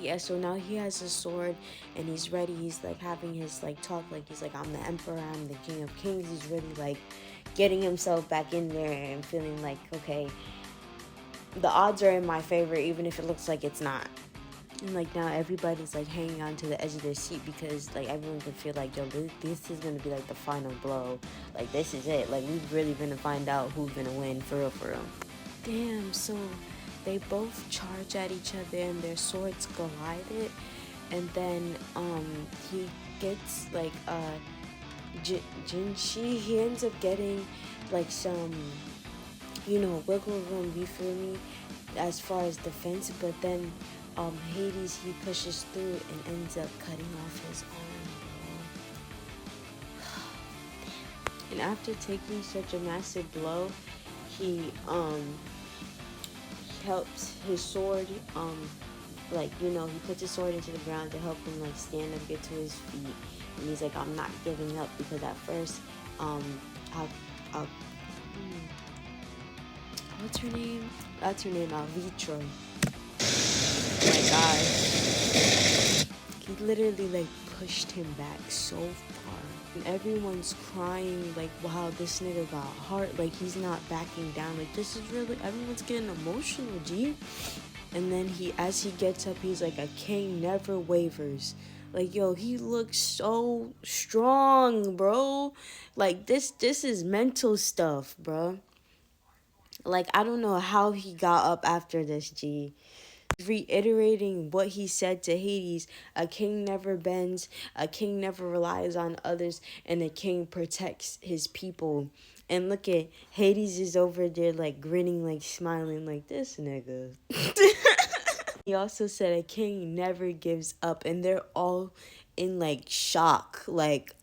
Yeah, so now he has his sword and he's ready. He's like having his like talk, like he's like, I'm the emperor, I'm the king of kings. He's really like getting himself back in there and feeling like, okay, the odds are in my favor, even if it looks like it's not. And like now everybody's like hanging on to the edge of their seat because like everyone can feel like, yo, this is gonna be like the final blow. Like this is it. Like we've really gonna find out who's gonna win for real, for real. Damn, so they both charge at each other and their swords collided, and then he gets like Qin Shi, he ends up getting like some, you know, wiggle room, you feel me, as far as defense, but then Hades, he pushes through and ends up cutting off his arm, bro. And after taking such a massive blow, he helps his sword, like, you know, he puts his sword into the ground to help him like stand up, get to his feet, and he's like, I'm not giving up, because at first, I'll, I'll what's her name? That's her name, Alvitra. Oh my gosh. He literally like pushed him back so far. And everyone's crying like, wow, this nigga got heart. Like he's not backing down. Like this is really, everyone's getting emotional, G. And then as he gets up, he's like, a king never wavers. Like, yo, he looks so strong, bro. Like this is mental stuff, bro. Like I don't know how he got up after this, G. Reiterating what he said to Hades: a king never bends, a king never relies on others, and a king protects his people. And look at Hades is over there like grinning, like smiling, like this nigga. He also said a king never gives up, and they're all in like shock, like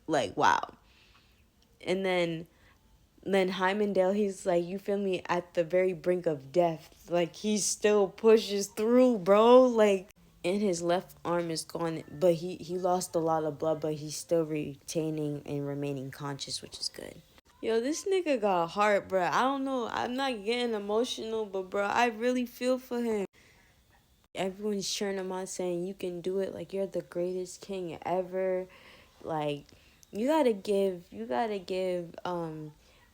wow. And then Heimdall, he's like, you feel me, at the very brink of death. Like, he still pushes through, bro. Like, and his left arm is gone, but he lost a lot of blood, but he's still retaining and remaining conscious, which is good. Yo, this nigga got heart, bro. I don't know. I'm not getting emotional, but, bro, I really feel for him. Everyone's cheering him on, saying, you can do it. Like, you're the greatest king ever. Like, you gotta give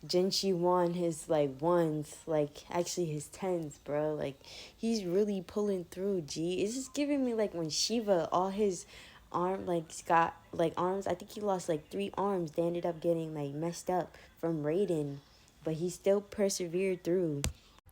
Genshi Wan his like ones, like actually his tens, bro. Like he's really pulling through, G. It's just giving me like when Shiva, all his got like arms. I think he lost like 3 arms. They ended up getting like messed up from Raiden, but he still persevered through.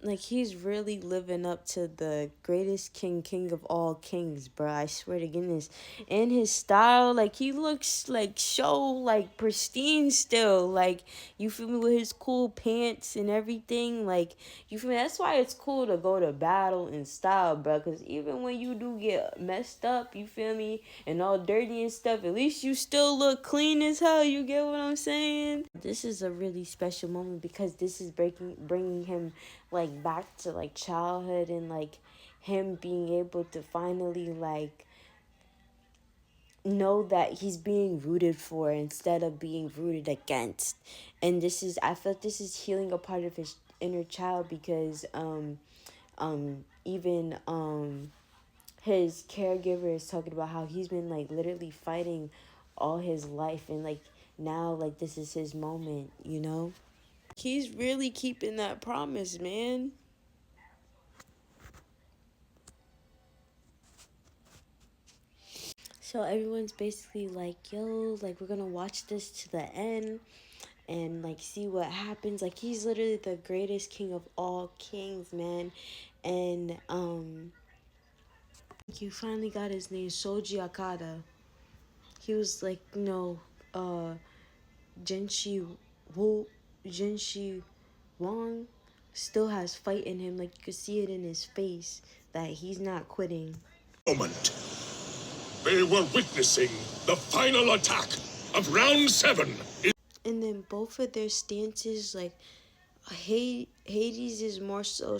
Like he's really living up to the greatest king of all kings, bro. I swear to goodness. And his style, like he looks like so like pristine still. Like you feel me, with his cool pants and everything. Like you feel me. That's why it's cool to go to battle in style, bro. Cause even when you do get messed up, you feel me, and all dirty and stuff, at least you still look clean as hell. You get what I'm saying? This is a really special moment because this is bringing him like back to like childhood, and like him being able to finally like know that he's being rooted for instead of being rooted against. And this is, I felt this is healing a part of his inner child, because even his caregiver is talking about how he's been like literally fighting all his life, and like now like this is his moment, you know. He's really keeping that promise, man. So everyone's basically like, yo, like we're gonna watch this to the end and like see what happens. Like he's literally the greatest king of all kings, man. And he finally got his name, Soji Akada. He was like, you know, Genshi Wu Genshi Wang still has fight in him. Like you could see it in his face that he's not quitting. Moment. They were witnessing the final attack of round 7. And then both of their stances, like Hades is more so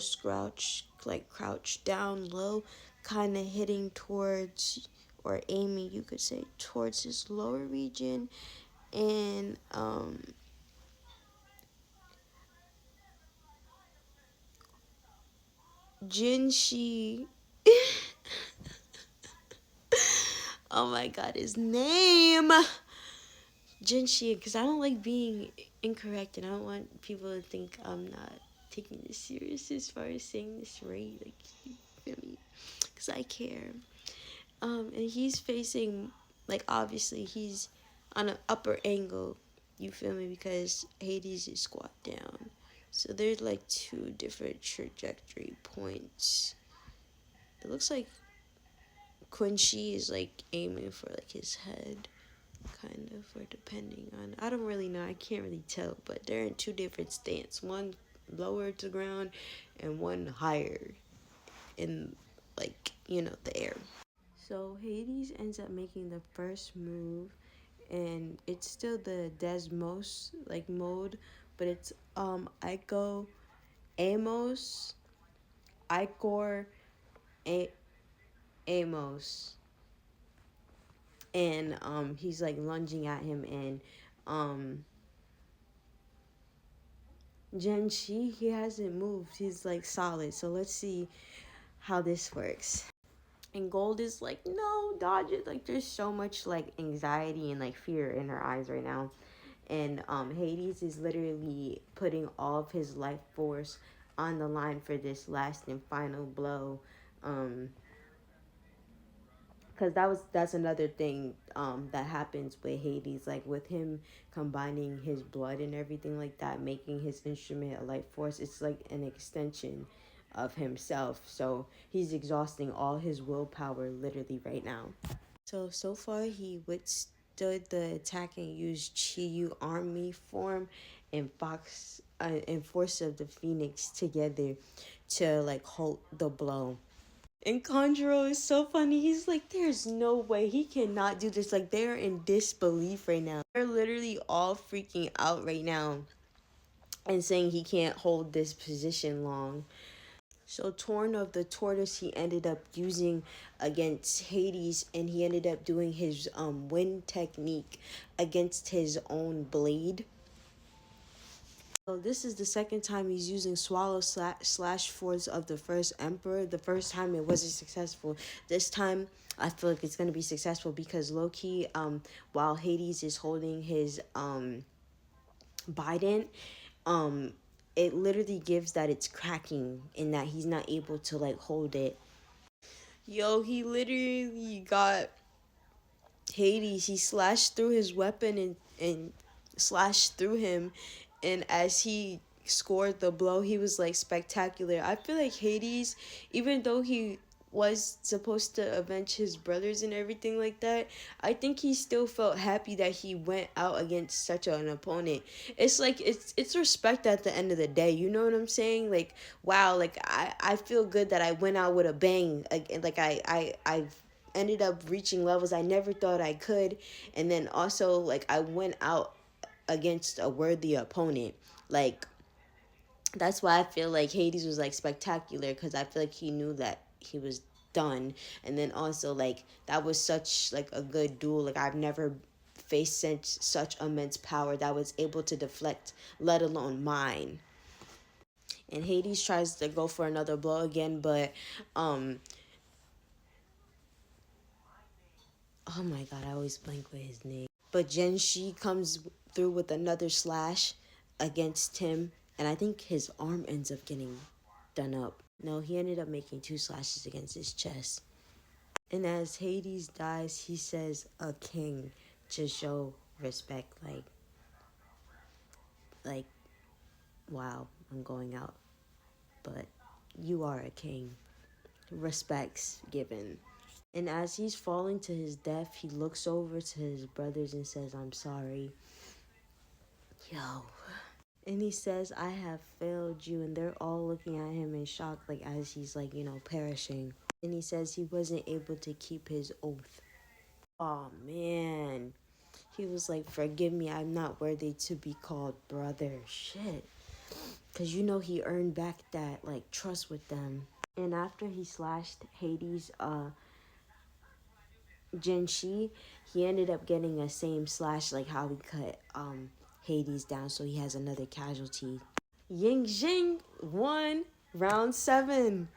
crouched down low, kind of hitting towards, or aiming, you could say, towards his lower region, and Qin Shi. Oh my god, his name. Qin Shi, because I don't like being incorrect and I don't want people to think I'm not taking this serious as far as saying this right. Like, you feel me? Because I care. And he's facing, like, obviously he's on an upper angle, you feel me, because Hades is squat down. So there's like two different trajectory points. It looks like Qin Shi is like aiming for like his head, kind of, or depending on, I don't really know, I can't really tell, but they're in two different stances, one lower to the ground and one higher in, like, you know, the air. So Hades ends up making the first move, and it's still the Desmos like mode, but it's Ico, Amos, Icor, A- Amos, and he's like lunging at him, and um Genshi, he hasn't moved. He's like solid. So let's see how this works. And Gold is like, no, dodge it. Like, there's so much like anxiety and like fear in her eyes right now. And Hades is literally putting all of his life force on the line for this last and final blow. Because that's another thing that happens with Hades, like with him combining his blood and everything like that, making his instrument a life force. It's like an extension of himself. So he's exhausting all his willpower literally right now. So far he withstood the attack and used Chiyu army form and Fox and Force of the Phoenix together to like halt the blow. And Conjuro is so funny. He's like, there's no way he cannot do this. Like, they're in disbelief right now. They're literally all freaking out right now and saying he can't hold this position long. So Torn of the Tortoise he ended up using against Hades, and he ended up doing his wind technique against his own blade. So this is the second time he's using Swallow slash Force of the First Emperor. The first time it wasn't successful. This time I feel like it's gonna be successful because low-key, while Hades is holding his Bident, it literally gives that it's cracking and that he's not able to like hold it. Yo, he literally got Hades. He slashed through his weapon and slashed through him, and as he scored the blow, he was like spectacular. I feel like Hades, even though he was supposed to avenge his brothers and everything like that, I think he still felt happy that he went out against such an opponent. It's like it's respect at the end of the day, you know what I'm saying? Like, wow, like I feel good that I went out with a bang. Like I've ended up reaching levels I never thought I could, and then also like I went out against a worthy opponent. Like, that's why I feel like Hades was like spectacular, because I feel like he knew that he was done. And then also like that was such like a good duel. Like, I've never faced such immense power that was able to deflect, let alone mine. And Hades tries to go for another blow again, but oh my god, I always blank with his name. But Genshi comes through with another slash against him, and I think his arm ends up getting done up. No, he ended up making two slashes against his chest. And as Hades dies, he says a king to show respect. Like, wow, I'm going out, but you are a king. Respects given. And as he's falling to his death, he looks over to his brothers and says, I'm sorry. Yo. And he says, I have failed you. And they're all looking at him in shock, like, as he's, like, you know, perishing. And he says he wasn't able to keep his oath. Oh, man. He was like, forgive me, I'm not worthy to be called brother. Shit. Because, you know, he earned back that, like, trust with them. And after he slashed Hades, Qin Shi, he ended up getting a same slash like how he cut Hades down, so he has another casualty. Ying Jing won round 7.